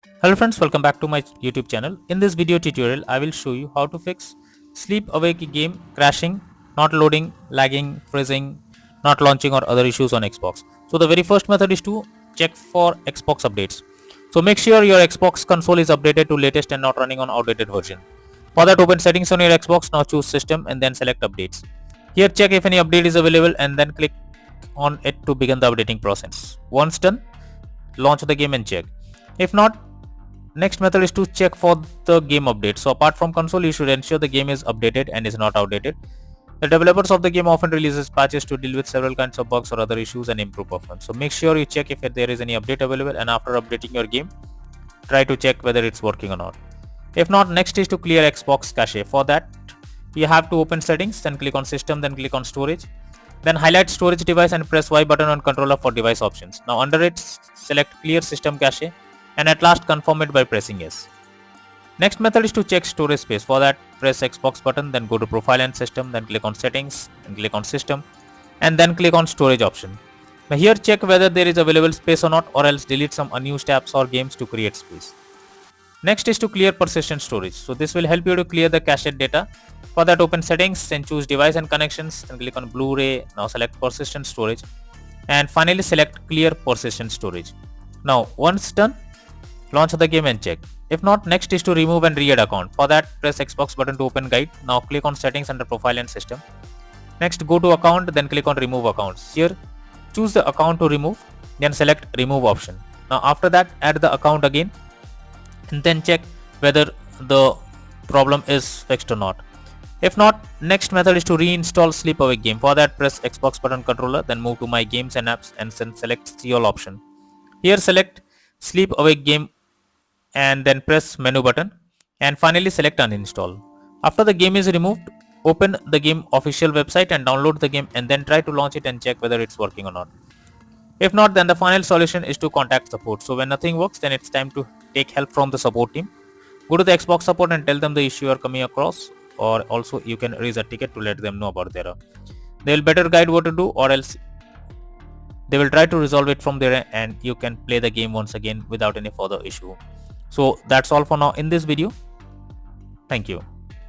Hello friends, welcome back to my YouTube channel. In this video tutorial, I will show you how to fix sleep awake game crashing, not loading, lagging, freezing, not launching or other issues on Xbox. So the very first method is to check for Xbox updates. So make sure your Xbox console is updated to latest and not running on outdated version. For that, open settings on your Xbox, now choose system and then select updates. Here check if any update is available and then click on it to begin the updating process. Once done, launch the game and check. If not, next method is to check for the game update. So apart from console, you should ensure the game is updated and is not outdated. The developers of the game often releases patches to deal with several kinds of bugs or other issues and improve performance. So make sure you check if there is any update available, and after updating your game, try to check whether it's working or not. If not, next is to clear Xbox cache. For that, you have to open settings, then click on system, then click on storage. Then highlight storage device and press Y button on controller for device options. Now under it, select clear system cache and at last confirm it by pressing yes. Next method is to check storage space. For that, press Xbox button, then go to profile and system, then click on settings, then click on system, and then click on storage option. Now here check whether there is available space or not, or else delete some unused apps or games to create space. Next is to clear persistent storage. So this will help you to clear the cached data. For that, open settings, then choose device and connections, then click on Blu-ray, now select persistent storage, and finally select clear persistent storage. Now once done, launch the game and check. If not, next is to remove and re-add account. For that, press Xbox button to open guide. Now click on settings under profile and system. Next, go to account, then click on remove accounts. Here, choose the account to remove, then select remove option. Now after that, add the account again and then check whether the problem is fixed or not. If not, next method is to reinstall sleep awake game. For that, press Xbox button controller, then move to my games and apps and then select see all option. Here select sleep awake game and then press menu button and finally select uninstall. After the game is removed, open the game official website and download the game and then try to launch it and check whether it's working or not. If not, then the final solution is to contact support. So when nothing works, then it's time to take help from the support team. Go to the Xbox support and tell them the issue you are coming across, or also you can raise a ticket to let them know about the error. They will better guide what to do, or else they will try to resolve it from there and you can play the game once again without any further issue. So that's all for now in this video. Thank you.